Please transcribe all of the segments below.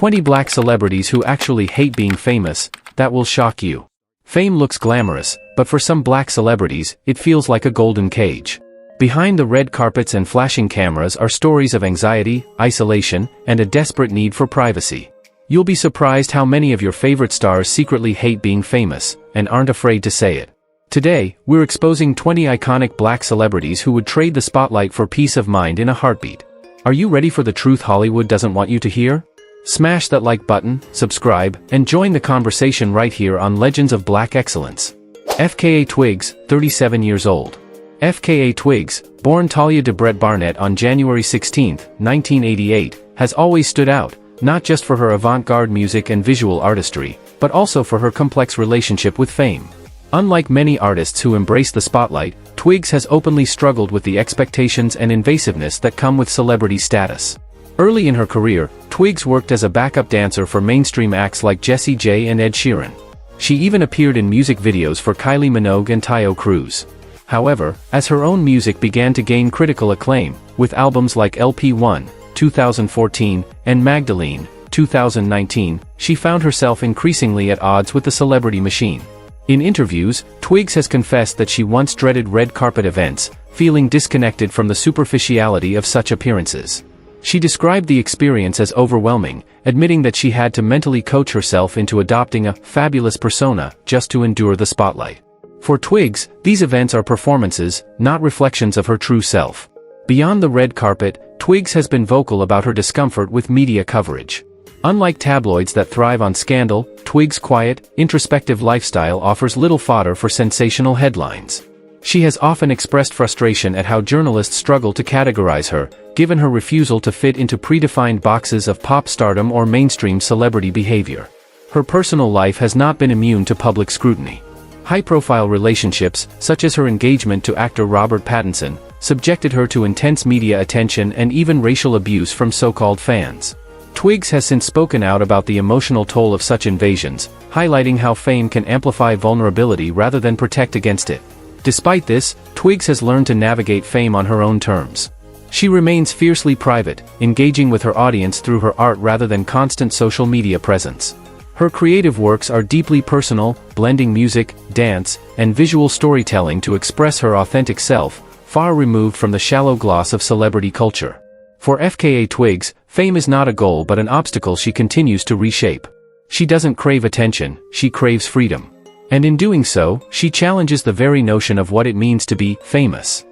20 black celebrities who actually hate being famous. That will shock you. Fame looks glamorous, but for some black celebrities, it feels like a golden cage. Behind the red carpets and flashing cameras are stories of anxiety, isolation, and a desperate need for privacy. You'll be surprised how many of your favorite stars secretly hate being famous, and aren't afraid to say it. Today, we're exposing 20 iconic black celebrities who would trade the spotlight for peace of mind in a heartbeat. Are you ready for the truth Hollywood doesn't want you to hear? Smash that like button, subscribe, and join the conversation right here on Legends of Black Excellence. FKA Twigs, 37 years old. FKA Twigs, born Talia DeBrett Barnett on January 16, 1988, has always stood out, not just for her avant-garde music and visual artistry, but also for her complex relationship with fame. Unlike many artists who embrace the spotlight, Twigs has openly struggled with the expectations and invasiveness that come with celebrity status. Early in her career, Twigs worked as a backup dancer for mainstream acts like Jessie J and Ed Sheeran. She even appeared in music videos for Kylie Minogue and Taio Cruz. However, as her own music began to gain critical acclaim, with albums like LP1, 2014, and Magdalene, 2019, she found herself increasingly at odds with the celebrity machine. In interviews, Twigs has confessed that she once dreaded red carpet events, feeling disconnected from the superficiality of such appearances. She described the experience as overwhelming, admitting that she had to mentally coach herself into adopting a fabulous persona just to endure the spotlight. For Twigs, these events are performances, not reflections of her true self. Beyond the red carpet, Twigs has been vocal about her discomfort with media coverage. Unlike tabloids that thrive on scandal, Twigs' quiet, introspective lifestyle offers little fodder for sensational headlines. She has often expressed frustration at how journalists struggle to categorize her, given her refusal to fit into predefined boxes of pop stardom or mainstream celebrity behavior. Her personal life has not been immune to public scrutiny. High-profile relationships, such as her engagement to actor Robert Pattinson, subjected her to intense media attention and even racial abuse from so-called fans. Twigs has since spoken out about the emotional toll of such invasions, highlighting how fame can amplify vulnerability rather than protect against it. Despite this, Twigs has learned to navigate fame on her own terms. She remains fiercely private, engaging with her audience through her art rather than constant social media presence. Her creative works are deeply personal, blending music, dance, and visual storytelling to express her authentic self, far removed from the shallow gloss of celebrity culture. For FKA Twigs, fame is not a goal but an obstacle she continues to reshape. She doesn't crave attention, she craves freedom. And in doing so, she challenges the very notion of what it means to be famous.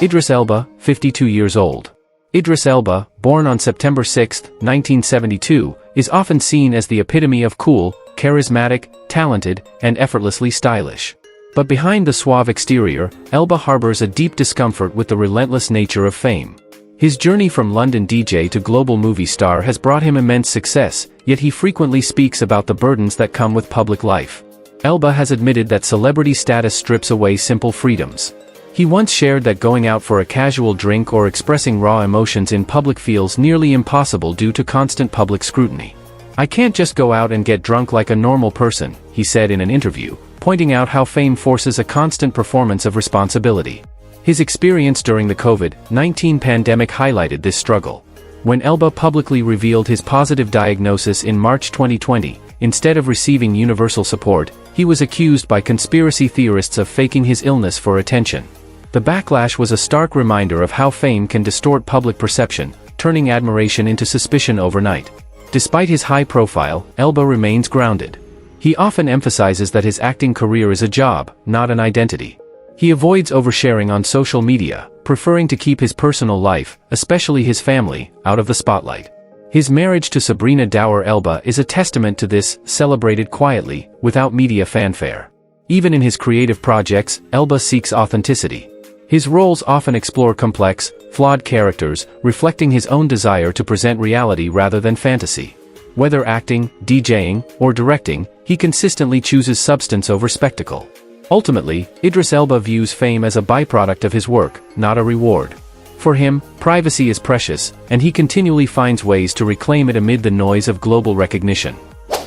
Idris Elba, 52 years old. Idris Elba, born on September 6, 1972, is often seen as the epitome of cool, charismatic, talented, and effortlessly stylish. But behind the suave exterior, Elba harbors a deep discomfort with the relentless nature of fame. His journey from London DJ to global movie star has brought him immense success, yet he frequently speaks about the burdens that come with public life. Elba has admitted that celebrity status strips away simple freedoms. He once shared that going out for a casual drink or expressing raw emotions in public feels nearly impossible due to constant public scrutiny. "I can't just go out and get drunk like a normal person," he said in an interview, pointing out how fame forces a constant performance of responsibility. His experience during the COVID-19 pandemic highlighted this struggle. When Elba publicly revealed his positive diagnosis in March 2020, instead of receiving universal support, he was accused by conspiracy theorists of faking his illness for attention. The backlash was a stark reminder of how fame can distort public perception, turning admiration into suspicion overnight. Despite his high profile, Elba remains grounded. He often emphasizes that his acting career is a job, not an identity. He avoids oversharing on social media, preferring to keep his personal life, especially his family, out of the spotlight. His marriage to Sabrina Dower Elba is a testament to this, celebrated quietly, without media fanfare. Even in his creative projects, Elba seeks authenticity. His roles often explore complex, flawed characters, reflecting his own desire to present reality rather than fantasy. Whether acting, DJing, or directing, he consistently chooses substance over spectacle. Ultimately, Idris Elba views fame as a byproduct of his work, not a reward. For him, privacy is precious, and he continually finds ways to reclaim it amid the noise of global recognition.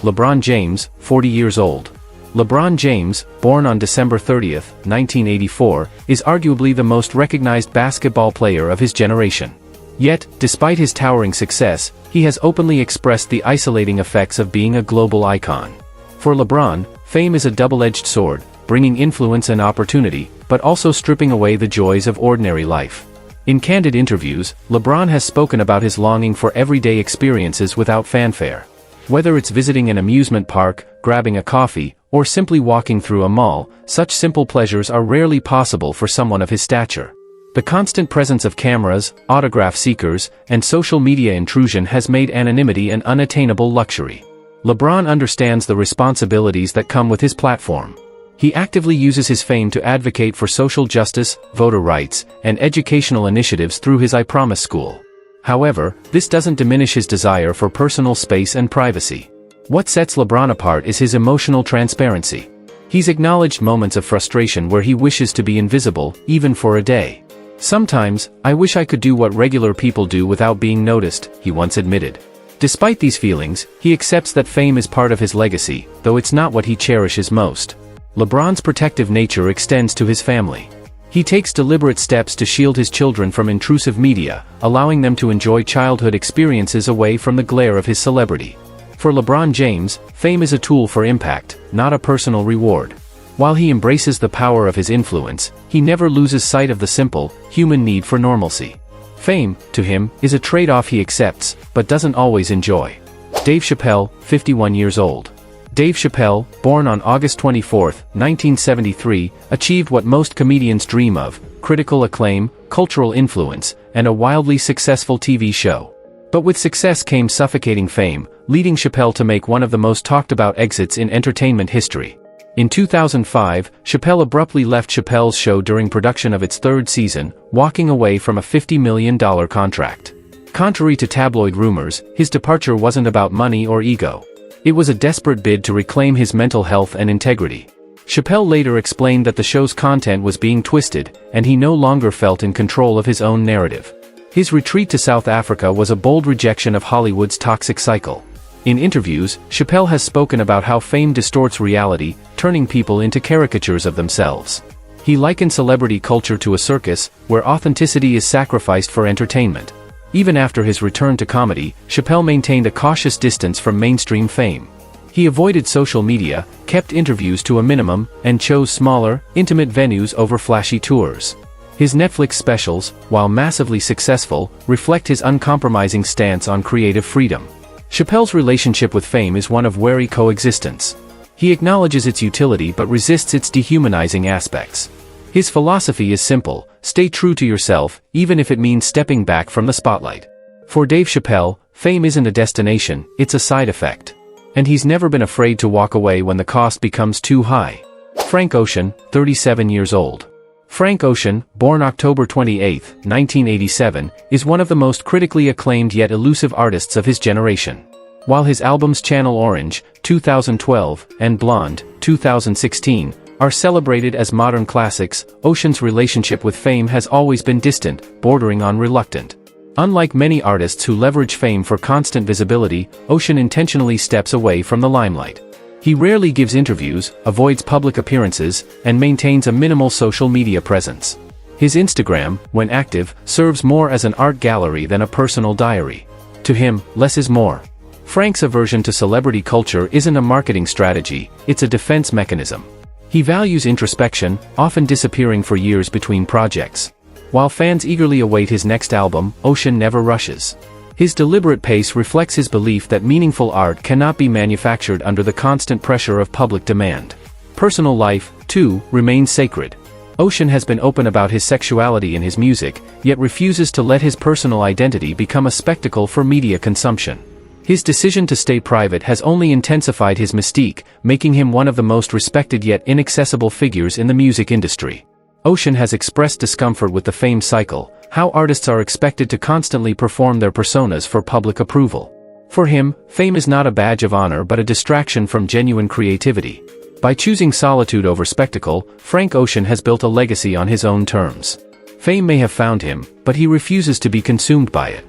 LeBron James, 40 years old. LeBron James, born on December 30, 1984, is arguably the most recognized basketball player of his generation. Yet, despite his towering success, he has openly expressed the isolating effects of being a global icon. For LeBron, fame is a double-edged sword, bringing influence and opportunity, but also stripping away the joys of ordinary life. In candid interviews, LeBron has spoken about his longing for everyday experiences without fanfare. Whether it's visiting an amusement park, grabbing a coffee, or simply walking through a mall, such simple pleasures are rarely possible for someone of his stature. The constant presence of cameras, autograph seekers, and social media intrusion has made anonymity an unattainable luxury. LeBron understands the responsibilities that come with his platform. He actively uses his fame to advocate for social justice, voter rights, and educational initiatives through his I Promise school. However, this doesn't diminish his desire for personal space and privacy. What sets LeBron apart is his emotional transparency. He's acknowledged moments of frustration where he wishes to be invisible, even for a day. "Sometimes, I wish I could do what regular people do without being noticed," he once admitted. Despite these feelings, he accepts that fame is part of his legacy, though it's not what he cherishes most. LeBron's protective nature extends to his family. He takes deliberate steps to shield his children from intrusive media, allowing them to enjoy childhood experiences away from the glare of his celebrity. For LeBron James, fame is a tool for impact, not a personal reward. While he embraces the power of his influence, he never loses sight of the simple, human need for normalcy. Fame, to him, is a trade-off he accepts, but doesn't always enjoy. Dave Chappelle, 51 years old. Dave Chappelle, born on August 24, 1973, achieved what most comedians dream of: critical acclaim, cultural influence, and a wildly successful TV show. But with success came suffocating fame, leading Chappelle to make one of the most talked-about exits in entertainment history. In 2005, Chappelle abruptly left Chappelle's Show during production of its third season, walking away from a $50 million contract. Contrary to tabloid rumors, his departure wasn't about money or ego. It was a desperate bid to reclaim his mental health and integrity. Chappelle later explained that the show's content was being twisted, and he no longer felt in control of his own narrative. His retreat to South Africa was a bold rejection of Hollywood's toxic cycle. In interviews, Chappelle has spoken about how fame distorts reality, turning people into caricatures of themselves. He likened celebrity culture to a circus, where authenticity is sacrificed for entertainment. Even after his return to comedy, Chappelle maintained a cautious distance from mainstream fame. He avoided social media, kept interviews to a minimum, and chose smaller, intimate venues over flashy tours. His Netflix specials, while massively successful, reflect his uncompromising stance on creative freedom. Chappelle's relationship with fame is one of wary coexistence. He acknowledges its utility but resists its dehumanizing aspects. His philosophy is simple: stay true to yourself, even if it means stepping back from the spotlight. For Dave Chappelle, fame isn't a destination, it's a side effect. And he's never been afraid to walk away when the cost becomes too high. Frank Ocean, 37 years old. Frank Ocean, born October 28, 1987, is one of the most critically acclaimed yet elusive artists of his generation. While his albums Channel Orange, 2012, and Blonde, 2016, are celebrated as modern classics, Ocean's relationship with fame has always been distant, bordering on reluctant. Unlike many artists who leverage fame for constant visibility, Ocean intentionally steps away from the limelight. He rarely gives interviews, avoids public appearances, and maintains a minimal social media presence. His Instagram, when active, serves more as an art gallery than a personal diary. To him, less is more. Frank's aversion to celebrity culture isn't a marketing strategy, it's a defense mechanism. He values introspection, often disappearing for years between projects. While fans eagerly await his next album, Ocean never rushes. His deliberate pace reflects his belief that meaningful art cannot be manufactured under the constant pressure of public demand. Personal life, too, remains sacred. Ocean has been open about his sexuality in his music, yet refuses to let his personal identity become a spectacle for media consumption. His decision to stay private has only intensified his mystique, making him one of the most respected yet inaccessible figures in the music industry. Ocean has expressed discomfort with the fame cycle, how artists are expected to constantly perform their personas for public approval. For him, fame is not a badge of honor but a distraction from genuine creativity. By choosing solitude over spectacle, Frank Ocean has built a legacy on his own terms. Fame may have found him, but he refuses to be consumed by it.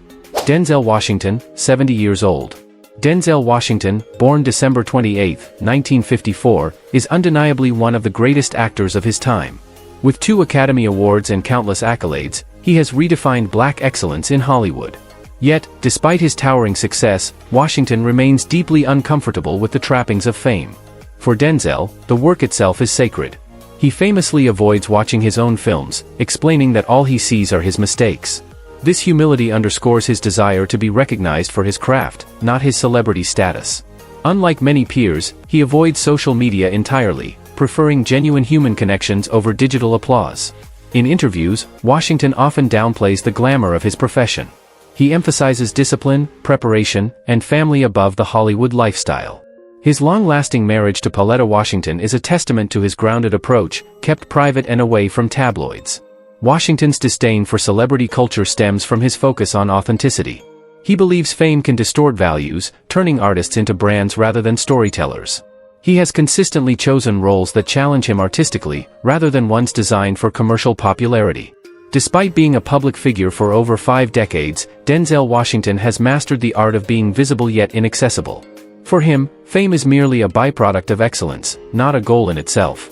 Denzel Washington, 70 years old. Denzel Washington, born December 28, 1954, is undeniably one of the greatest actors of his time. With 2 Academy Awards and countless accolades, He has redefined black excellence in Hollywood. Yet, despite his towering success, Washington remains deeply uncomfortable with the trappings of fame. For Denzel, the work itself is sacred. He famously avoids watching his own films, explaining that all he sees are his mistakes. This humility underscores his desire to be recognized for his craft, not his celebrity status. Unlike many peers, he avoids social media entirely, preferring genuine human connections over digital applause. In interviews, Washington often downplays the glamour of his profession. He emphasizes discipline, preparation, and family above the Hollywood lifestyle. His long-lasting marriage to Pauletta Washington is a testament to his grounded approach, kept private and away from tabloids. Washington's disdain for celebrity culture stems from his focus on authenticity. He believes fame can distort values, turning artists into brands rather than storytellers. He has consistently chosen roles that challenge him artistically, rather than ones designed for commercial popularity. Despite being a public figure for over 5 decades, Denzel Washington has mastered the art of being visible yet inaccessible. For him, fame is merely a byproduct of excellence, not a goal in itself.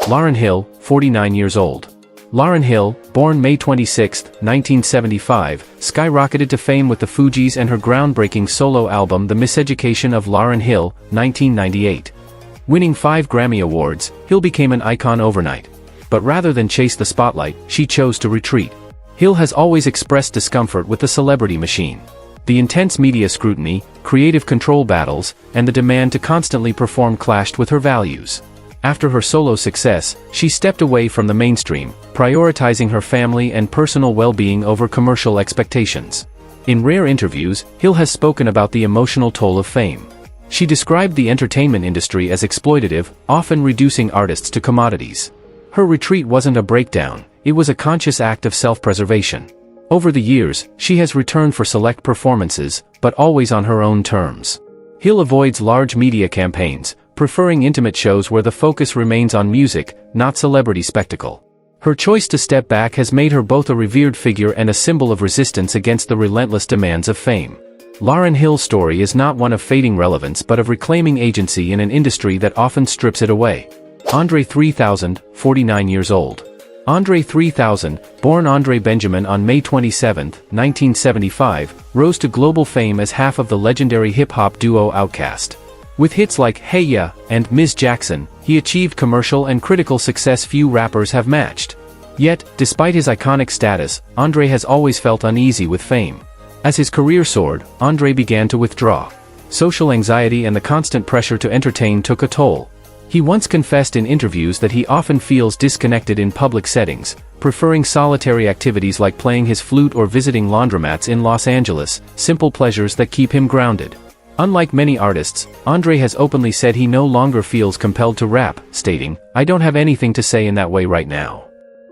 Lauryn Hill, 49 years old. Lauryn Hill, born May 26, 1975, skyrocketed to fame with the Fugees and her groundbreaking solo album The Miseducation of Lauryn Hill, 1998. Winning 5 Grammy Awards, Hill became an icon overnight. But rather than chase the spotlight, she chose to retreat. Hill has always expressed discomfort with the celebrity machine. The intense media scrutiny, creative control battles, and the demand to constantly perform clashed with her values. After her solo success, she stepped away from the mainstream, prioritizing her family and personal well-being over commercial expectations. In rare interviews, Hill has spoken about the emotional toll of fame. She described the entertainment industry as exploitative, often reducing artists to commodities. Her retreat wasn't a breakdown, it was a conscious act of self-preservation. Over the years, she has returned for select performances, but always on her own terms. Hill avoids large media campaigns, preferring intimate shows where the focus remains on music, not celebrity spectacle. Her choice to step back has made her both a revered figure and a symbol of resistance against the relentless demands of fame. Lauryn Hill's story is not one of fading relevance but of reclaiming agency in an industry that often strips it away. Andre 3000, 49 years old. Andre 3000, born Andre Benjamin on May 27, 1975, rose to global fame as half of the legendary hip-hop duo Outkast. With hits like Hey Ya and Ms. Jackson, he achieved commercial and critical success few rappers have matched. Yet, despite his iconic status, Andre has always felt uneasy with fame. As his career soared, Andre began to withdraw. Social anxiety and the constant pressure to entertain took a toll. He once confessed in interviews that he often feels disconnected in public settings, preferring solitary activities like playing his flute or visiting laundromats in Los Angeles, simple pleasures that keep him grounded. Unlike many artists, Andre has openly said he no longer feels compelled to rap, stating, "I don't have anything to say in that way right now."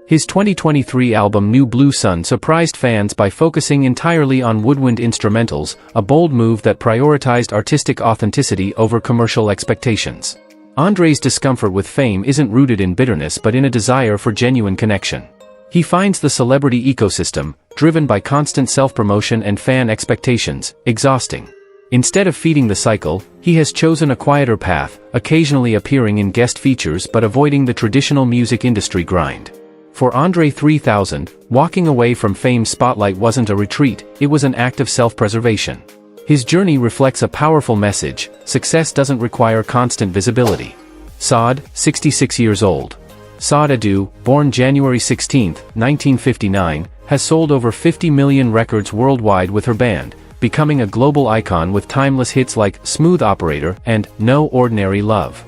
His 2023 album New Blue Sun surprised fans by focusing entirely on woodwind instrumentals, a bold move that prioritized artistic authenticity over commercial expectations. Andre's discomfort with fame isn't rooted in bitterness but in a desire for genuine connection. He finds the celebrity ecosystem, driven by constant self-promotion and fan expectations, exhausting. Instead of feeding the cycle, he has chosen a quieter path, occasionally appearing in guest features but avoiding the traditional music industry grind. For Andre 3000, walking away from fame's spotlight wasn't a retreat, it was an act of self-preservation. His journey reflects a powerful message: success doesn't require constant visibility. Saad, 66 years old. Saad Adu, born January 16, 1959, has sold over 50 million records worldwide with her band, becoming a global icon with timeless hits like Smooth Operator and No Ordinary Love.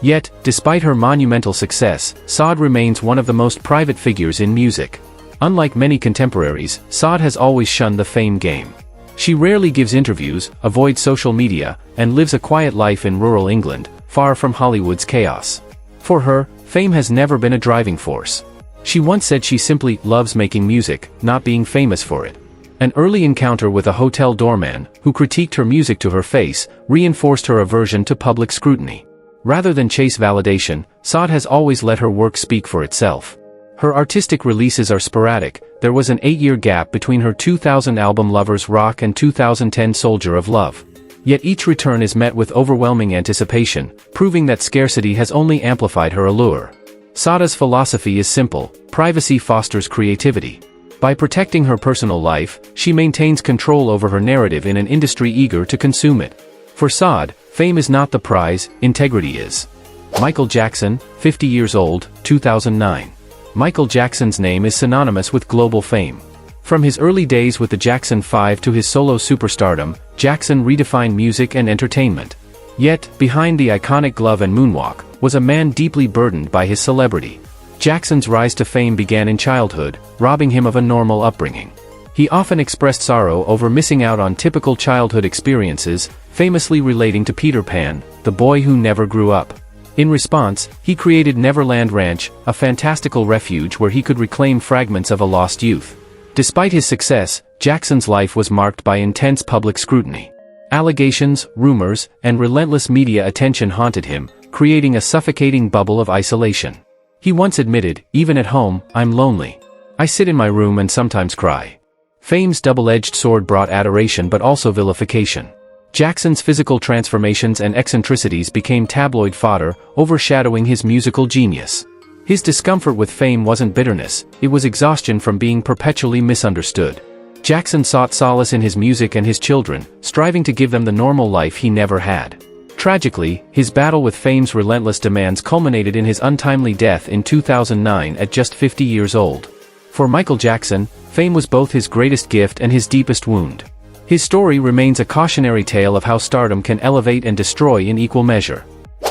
Yet, despite her monumental success, Saad remains one of the most private figures in music. Unlike many contemporaries, Saad has always shunned the fame game. She rarely gives interviews, avoids social media, and lives a quiet life in rural England, far from Hollywood's chaos. For her, fame has never been a driving force. She once said she simply loves making music, not being famous for it. An early encounter with a hotel doorman, who critiqued her music to her face, reinforced her aversion to public scrutiny. Rather than chase validation, Saad has always let her work speak for itself. Her artistic releases are sporadic. There was an 8-year gap between her 2000 album Lovers Rock and 2010 Soldier of Love. Yet each return is met with overwhelming anticipation, proving that scarcity has only amplified her allure. Saada's philosophy is simple: privacy fosters creativity. By protecting her personal life, she maintains control over her narrative in an industry eager to consume it. For Saad, fame is not the prize, integrity is. Michael Jackson, 50 years old, 2009. Michael Jackson's name is synonymous with global fame. From his early days with the Jackson 5 to his solo superstardom, Jackson redefined music and entertainment. Yet, behind the iconic glove and moonwalk, was a man deeply burdened by his celebrity. Jackson's rise to fame began in childhood, robbing him of a normal upbringing. He often expressed sorrow over missing out on typical childhood experiences, famously relating to Peter Pan, the boy who never grew up. In response, he created Neverland Ranch, a fantastical refuge where he could reclaim fragments of a lost youth. Despite his success, Jackson's life was marked by intense public scrutiny. Allegations, rumors, and relentless media attention haunted him, creating a suffocating bubble of isolation. He once admitted, "Even at home, I'm lonely. I sit in my room and sometimes cry." Fame's double-edged sword brought adoration but also vilification. Jackson's physical transformations and eccentricities became tabloid fodder, overshadowing his musical genius. His discomfort with fame wasn't bitterness, it was exhaustion from being perpetually misunderstood. Jackson sought solace in his music and his children, striving to give them the normal life he never had. Tragically, his battle with fame's relentless demands culminated in his untimely death in 2009 at just 50 years old. For Michael Jackson, fame was both his greatest gift and his deepest wound. His story remains a cautionary tale of how stardom can elevate and destroy in equal measure.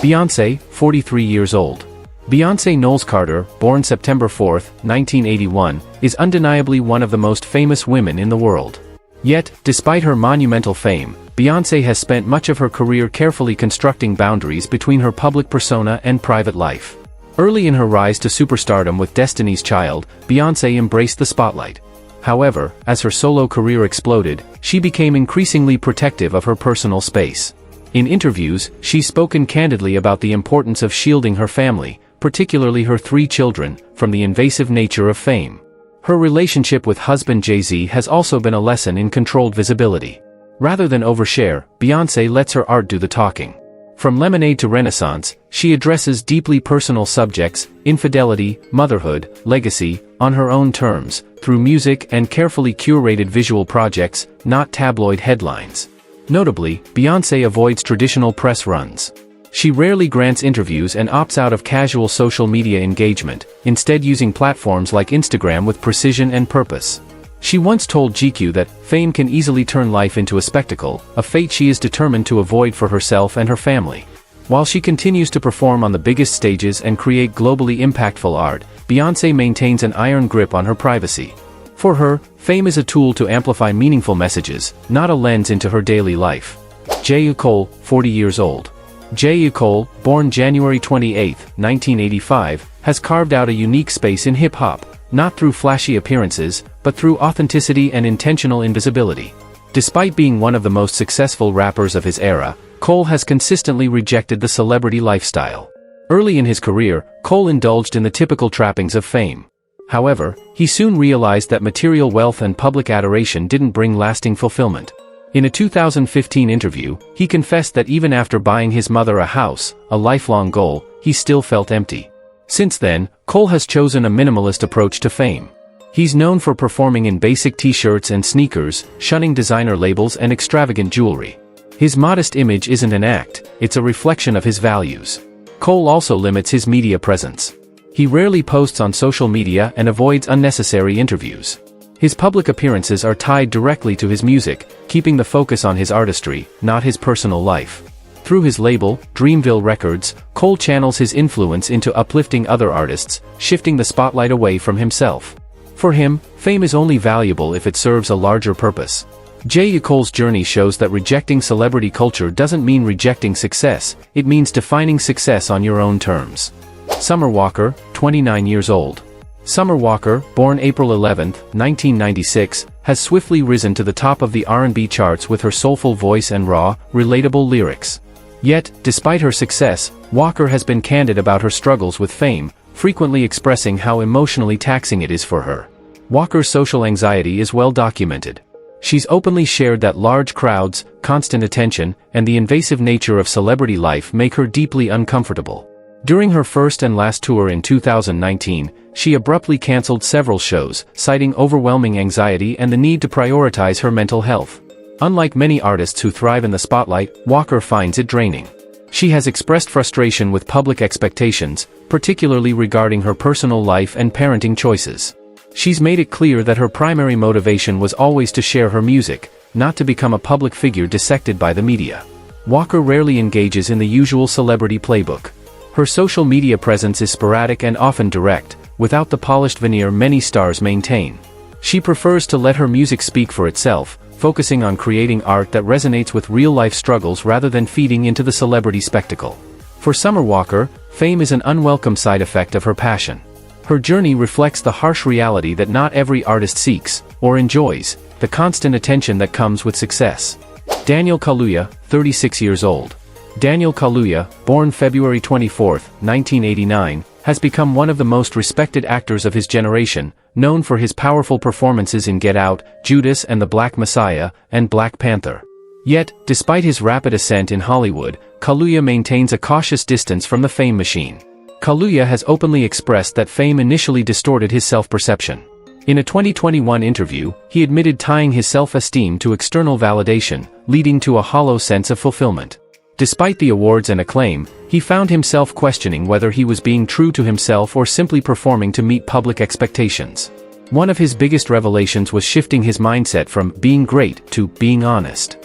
Beyoncé, 43 years old. Beyoncé Knowles Carter, born September 4, 1981, is undeniably one of the most famous women in the world. Yet, despite her monumental fame, Beyoncé has spent much of her career carefully constructing boundaries between her public persona and private life. Early in her rise to superstardom with Destiny's Child, Beyoncé embraced the spotlight. However, as her solo career exploded, she became increasingly protective of her personal space. In interviews, she's spoken candidly about the importance of shielding her family, particularly her 3 children, from the invasive nature of fame. Her relationship with husband Jay-Z has also been a lesson in controlled visibility. Rather than overshare, Beyoncé lets her art do the talking. From Lemonade to Renaissance, she addresses deeply personal subjects, infidelity, motherhood, legacy, on her own terms, through music and carefully curated visual projects, not tabloid headlines. Notably, Beyoncé avoids traditional press runs. She rarely grants interviews and opts out of casual social media engagement, instead using platforms like Instagram with precision and purpose. She once told GQ that, "Fame can easily turn life into a spectacle, a fate she is determined to avoid for herself and her family." While she continues to perform on the biggest stages and create globally impactful art, Beyoncé maintains an iron grip on her privacy. For her, fame is a tool to amplify meaningful messages, not a lens into her daily life. J. Cole, 40 years old. J. Cole, born January 28, 1985, has carved out a unique space in hip-hop, not through flashy appearances, but through authenticity and intentional invisibility. Despite being one of the most successful rappers of his era, Cole has consistently rejected the celebrity lifestyle. Early in his career, Cole indulged in the typical trappings of fame. However, he soon realized that material wealth and public adoration didn't bring lasting fulfillment. In a 2015 interview, he confessed that even after buying his mother a house, a lifelong goal, he still felt empty. Since then, Cole has chosen a minimalist approach to fame. He's known for performing in basic t-shirts and sneakers, shunning designer labels and extravagant jewelry. His modest image isn't an act, it's a reflection of his values. Cole also limits his media presence. He rarely posts on social media and avoids unnecessary interviews. His public appearances are tied directly to his music, keeping the focus on his artistry, not his personal life. Through his label, Dreamville Records, Cole channels his influence into uplifting other artists, shifting the spotlight away from himself. For him, fame is only valuable if it serves a larger purpose. J. Cole's journey shows that rejecting celebrity culture doesn't mean rejecting success, it means defining success on your own terms. Summer Walker, 29 years old. Summer Walker, born April 11, 1996, has swiftly risen to the top of the R&B charts with her soulful voice and raw, relatable lyrics. Yet, despite her success, Walker has been candid about her struggles with fame, frequently expressing how emotionally taxing it is for her. Walker's social anxiety is well documented. She's openly shared that large crowds, constant attention, and the invasive nature of celebrity life make her deeply uncomfortable. During her first and last tour in 2019, she abruptly canceled several shows, citing overwhelming anxiety and the need to prioritize her mental health. Unlike many artists who thrive in the spotlight, Walker finds it draining. She has expressed frustration with public expectations, particularly regarding her personal life and parenting choices. She's made it clear that her primary motivation was always to share her music, not to become a public figure dissected by the media. Walker rarely engages in the usual celebrity playbook. Her social media presence is sporadic and often direct, without the polished veneer many stars maintain. She prefers to let her music speak for itself, focusing on creating art that resonates with real-life struggles rather than feeding into the celebrity spectacle. For Summer Walker, fame is an unwelcome side effect of her passion. Her journey reflects the harsh reality that not every artist seeks, or enjoys, the constant attention that comes with success. Daniel Kaluuya, 36 years old. Daniel Kaluuya, born February 24, 1989, has become one of the most respected actors of his generation, known for his powerful performances in Get Out, Judas and the Black Messiah, and Black Panther. Yet, despite his rapid ascent in Hollywood, Kaluuya maintains a cautious distance from the fame machine. Kaluuya has openly expressed that fame initially distorted his self-perception. In a 2021 interview, he admitted tying his self-esteem to external validation, leading to a hollow sense of fulfillment. Despite the awards and acclaim, he found himself questioning whether he was being true to himself or simply performing to meet public expectations. One of his biggest revelations was shifting his mindset from being great to being honest.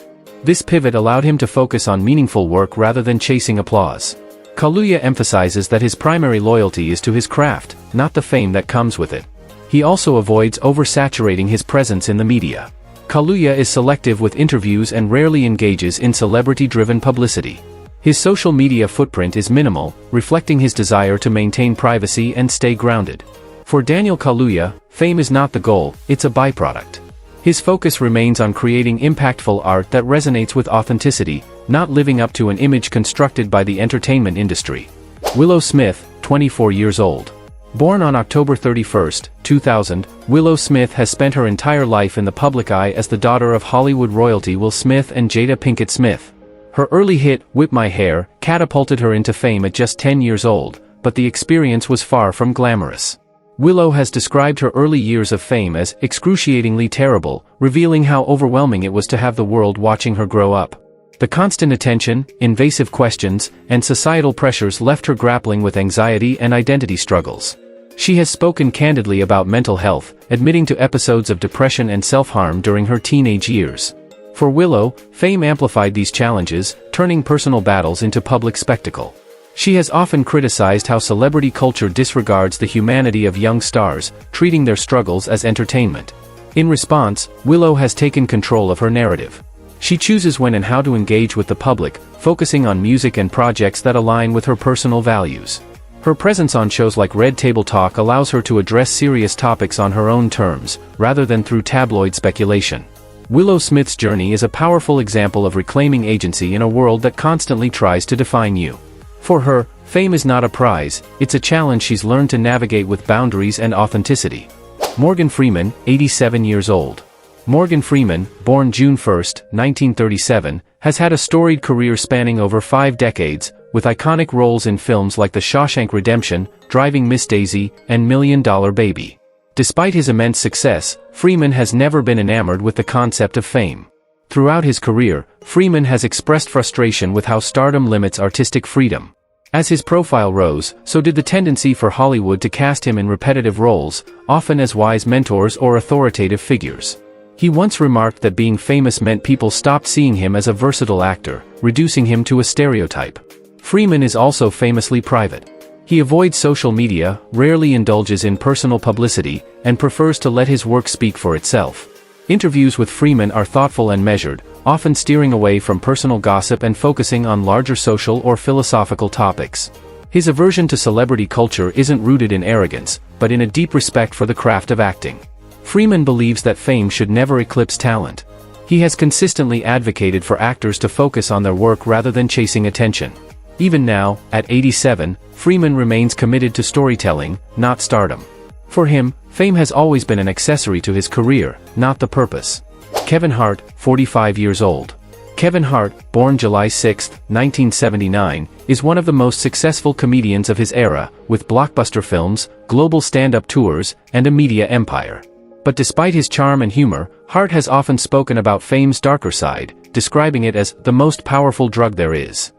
This pivot allowed him to focus on meaningful work rather than chasing applause. Kaluuya emphasizes that his primary loyalty is to his craft, not the fame that comes with it. He also avoids oversaturating his presence in the media. Kaluuya is selective with interviews and rarely engages in celebrity-driven publicity. His social media footprint is minimal, reflecting his desire to maintain privacy and stay grounded. For Daniel Kaluuya, fame is not the goal, it's a byproduct. His focus remains on creating impactful art that resonates with authenticity, not living up to an image constructed by the entertainment industry. Willow Smith, 24 years old. Born on October 31, 2000, Willow Smith has spent her entire life in the public eye as the daughter of Hollywood royalty Will Smith and Jada Pinkett Smith. Her early hit, Whip My Hair, catapulted her into fame at just 10 years old, but the experience was far from glamorous. Willow has described her early years of fame as excruciatingly terrible, revealing how overwhelming it was to have the world watching her grow up. The constant attention, invasive questions, and societal pressures left her grappling with anxiety and identity struggles. She has spoken candidly about mental health, admitting to episodes of depression and self-harm during her teenage years. For Willow, fame amplified these challenges, turning personal battles into public spectacle. She has often criticized how celebrity culture disregards the humanity of young stars, treating their struggles as entertainment. In response, Willow has taken control of her narrative. She chooses when and how to engage with the public, focusing on music and projects that align with her personal values. Her presence on shows like Red Table Talk allows her to address serious topics on her own terms, rather than through tabloid speculation. Willow Smith's journey is a powerful example of reclaiming agency in a world that constantly tries to define you. For her, fame is not a prize, it's a challenge she's learned to navigate with boundaries and authenticity. Morgan Freeman, 87 years old. Morgan Freeman, born June 1, 1937, has had a storied career spanning over 5 decades, with iconic roles in films like The Shawshank Redemption, Driving Miss Daisy, and $1 Million Baby. Despite his immense success, Freeman has never been enamored with the concept of fame. Throughout his career, Freeman has expressed frustration with how stardom limits artistic freedom. As his profile rose, so did the tendency for Hollywood to cast him in repetitive roles, often as wise mentors or authoritative figures. He once remarked that being famous meant people stopped seeing him as a versatile actor, reducing him to a stereotype. Freeman is also famously private. He avoids social media, rarely indulges in personal publicity, and prefers to let his work speak for itself. Interviews with Freeman are thoughtful and measured, often steering away from personal gossip and focusing on larger social or philosophical topics. His aversion to celebrity culture isn't rooted in arrogance, but in a deep respect for the craft of acting. Freeman believes that fame should never eclipse talent. He has consistently advocated for actors to focus on their work rather than chasing attention. Even now, at 87, Freeman remains committed to storytelling, not stardom. For him, fame has always been an accessory to his career, not the purpose. Kevin Hart, 45 years old. Kevin Hart, born July 6, 1979, is one of the most successful comedians of his era, with blockbuster films, global stand-up tours, and a media empire. But despite his charm and humor, Hart has often spoken about fame's darker side, describing it as the most powerful drug there is.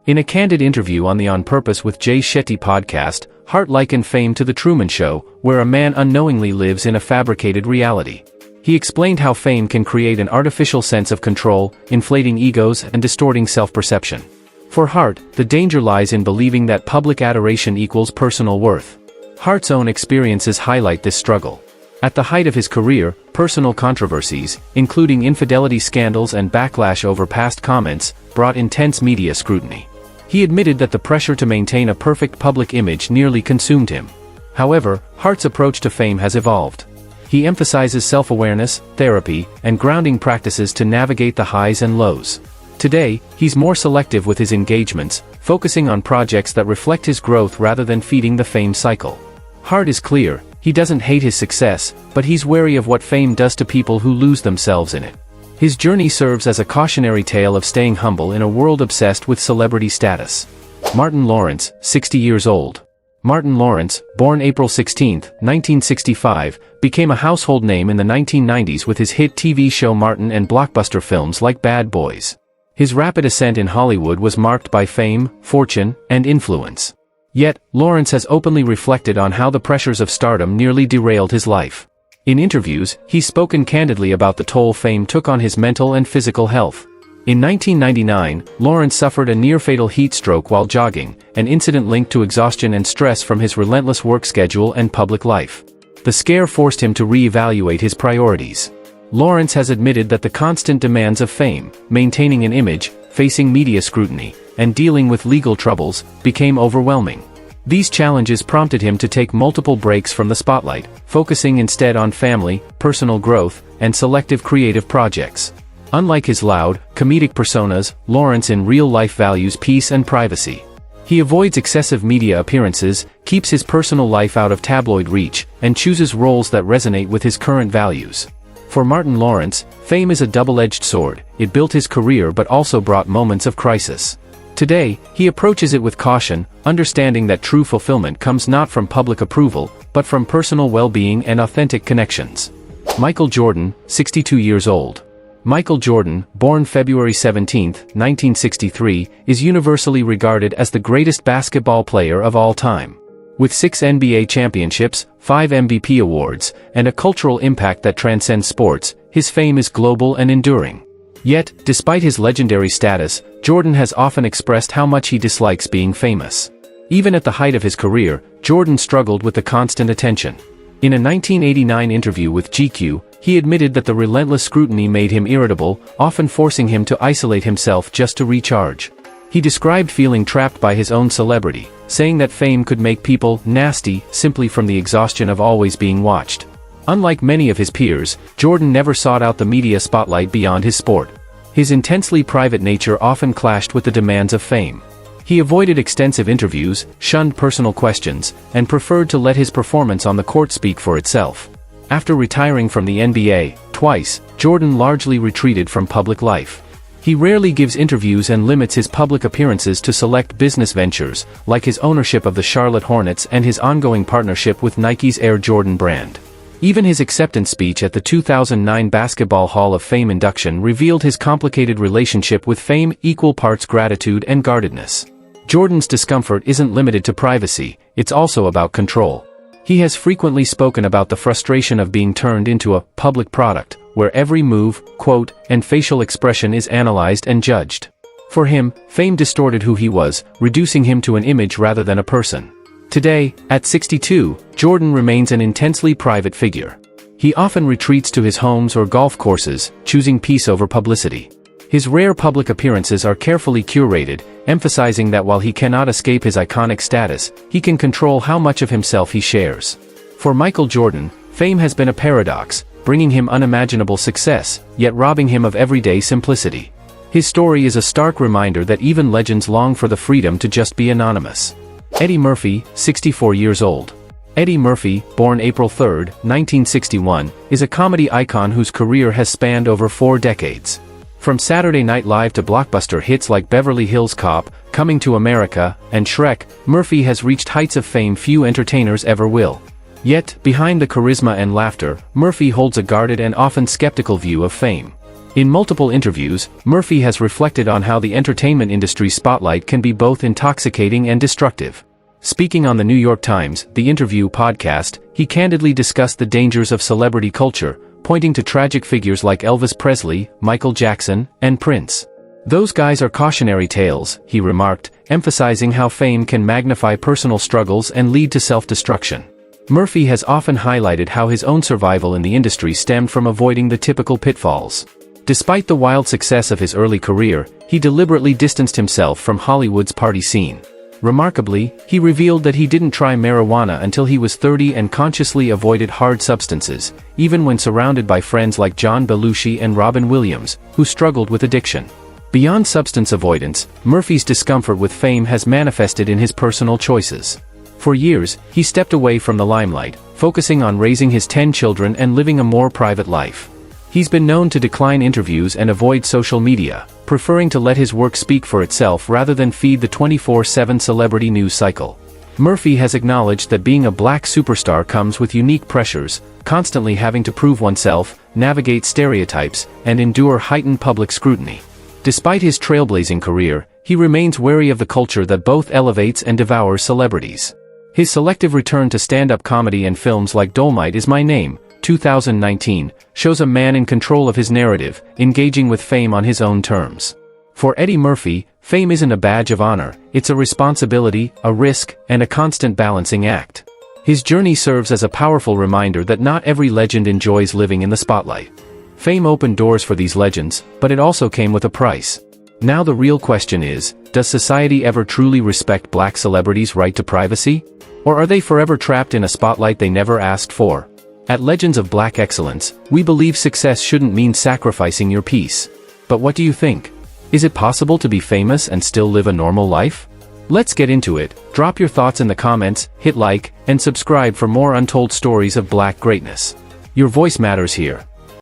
In a candid interview on the On Purpose with Jay Shetty podcast, Hart likened fame to The Truman Show, where a man unknowingly lives in a fabricated reality. He explained how fame can create an artificial sense of control, inflating egos and distorting self-perception. For Hart, the danger lies in believing that public adoration equals personal worth. Hart's own experiences highlight this struggle. At the height of his career, personal controversies, including infidelity scandals and backlash over past comments, brought intense media scrutiny. He admitted that the pressure to maintain a perfect public image nearly consumed him. However, Hart's approach to fame has evolved. He emphasizes self-awareness, therapy, and grounding practices to navigate the highs and lows. Today, he's more selective with his engagements, focusing on projects that reflect his growth rather than feeding the fame cycle. Hart is clear, he doesn't hate his success, but he's wary of what fame does to people who lose themselves in it. His journey serves as a cautionary tale of staying humble in a world obsessed with celebrity status. Martin Lawrence, 60 years old. Martin Lawrence, born April 16, 1965, became a household name in the 1990s with his hit TV show Martin and blockbuster films like Bad Boys. His rapid ascent in Hollywood was marked by fame, fortune, and influence. Yet, Lawrence has openly reflected on how the pressures of stardom nearly derailed his life. In interviews, he's spoken candidly about the toll fame took on his mental and physical health. In 1999, Lawrence suffered a near-fatal heat stroke while jogging, an incident linked to exhaustion and stress from his relentless work schedule and public life. The scare forced him to re-evaluate his priorities. Lawrence has admitted that the constant demands of fame, maintaining an image, facing media scrutiny, and dealing with legal troubles, became overwhelming. These challenges prompted him to take multiple breaks from the spotlight, focusing instead on family, personal growth, and selective creative projects. Unlike his loud, comedic personas, Lawrence in real life values peace and privacy. He avoids excessive media appearances, keeps his personal life out of tabloid reach, and chooses roles that resonate with his current values. For Martin Lawrence, fame is a double-edged sword. It built his career but also brought moments of crisis. Today, he approaches it with caution, understanding that true fulfillment comes not from public approval, but from personal well-being and authentic connections. Michael Jordan, 62 years old. Michael Jordan, born February 17, 1963, is universally regarded as the greatest basketball player of all time. With 6 NBA championships, 5 MVP awards, and a cultural impact that transcends sports, his fame is global and enduring. Yet, despite his legendary status, Jordan has often expressed how much he dislikes being famous. Even at the height of his career, Jordan struggled with the constant attention. In a 1989 interview with GQ, he admitted that the relentless scrutiny made him irritable, often forcing him to isolate himself just to recharge. He described feeling trapped by his own celebrity, saying that fame could make people nasty simply from the exhaustion of always being watched. Unlike many of his peers, Jordan never sought out the media spotlight beyond his sport. His intensely private nature often clashed with the demands of fame. He avoided extensive interviews, shunned personal questions, and preferred to let his performance on the court speak for itself. After retiring from the NBA, twice, Jordan largely retreated from public life. He rarely gives interviews and limits his public appearances to select business ventures, like his ownership of the Charlotte Hornets and his ongoing partnership with Nike's Air Jordan brand. Even his acceptance speech at the 2009 Basketball Hall of Fame induction revealed his complicated relationship with fame, equal parts gratitude and guardedness. Jordan's discomfort isn't limited to privacy, it's also about control. He has frequently spoken about the frustration of being turned into a public product, where every move, quote, and facial expression is analyzed and judged. For him, fame distorted who he was, reducing him to an image rather than a person. Today, at 62, Jordan remains an intensely private figure. He often retreats to his homes or golf courses, choosing peace over publicity. His rare public appearances are carefully curated, emphasizing that while he cannot escape his iconic status, he can control how much of himself he shares. For Michael Jordan, fame has been a paradox, bringing him unimaginable success, yet robbing him of everyday simplicity. His story is a stark reminder that even legends long for the freedom to just be anonymous. Eddie Murphy, 64 years old. Eddie Murphy, born April 3, 1961, is a comedy icon whose career has spanned over 4 decades. From Saturday Night Live to blockbuster hits like Beverly Hills Cop, Coming to America, and Shrek, Murphy has reached heights of fame few entertainers ever will. Yet, behind the charisma and laughter, Murphy holds a guarded and often skeptical view of fame. In multiple interviews, Murphy has reflected on how the entertainment industry's spotlight can be both intoxicating and destructive. Speaking on the New York Times, The Interview podcast, he candidly discussed the dangers of celebrity culture, pointing to tragic figures like Elvis Presley, Michael Jackson, and Prince. "Those guys are cautionary tales," he remarked, emphasizing how fame can magnify personal struggles and lead to self-destruction. Murphy has often highlighted how his own survival in the industry stemmed from avoiding the typical pitfalls. Despite the wild success of his early career, he deliberately distanced himself from Hollywood's party scene. Remarkably, he revealed that he didn't try marijuana until he was 30 and consciously avoided hard substances, even when surrounded by friends like John Belushi and Robin Williams, who struggled with addiction. Beyond substance avoidance, Murphy's discomfort with fame has manifested in his personal choices. For years, he stepped away from the limelight, focusing on raising his 10 children and living a more private life. He's been known to decline interviews and avoid social media, preferring to let his work speak for itself rather than feed the 24/7 celebrity news cycle. Murphy has acknowledged that being a black superstar comes with unique pressures, constantly having to prove oneself, navigate stereotypes, and endure heightened public scrutiny. Despite his trailblazing career, he remains wary of the culture that both elevates and devours celebrities. His selective return to stand-up comedy and films like Dolomite Is My Name, 2019, shows a man in control of his narrative, engaging with fame on his own terms. For Eddie Murphy, fame isn't a badge of honor, it's a responsibility, a risk, and a constant balancing act. His journey serves as a powerful reminder that not every legend enjoys living in the spotlight. Fame opened doors for these legends, but it also came with a price. Now the real question is, does society ever truly respect black celebrities' right to privacy? Or are they forever trapped in a spotlight they never asked for? At Legends of Black Excellence, we believe success shouldn't mean sacrificing your peace. But what do you think? Is it possible to be famous and still live a normal life? Let's get into it. Drop your thoughts in the comments, hit like, and subscribe for more untold stories of black greatness. Your voice matters here.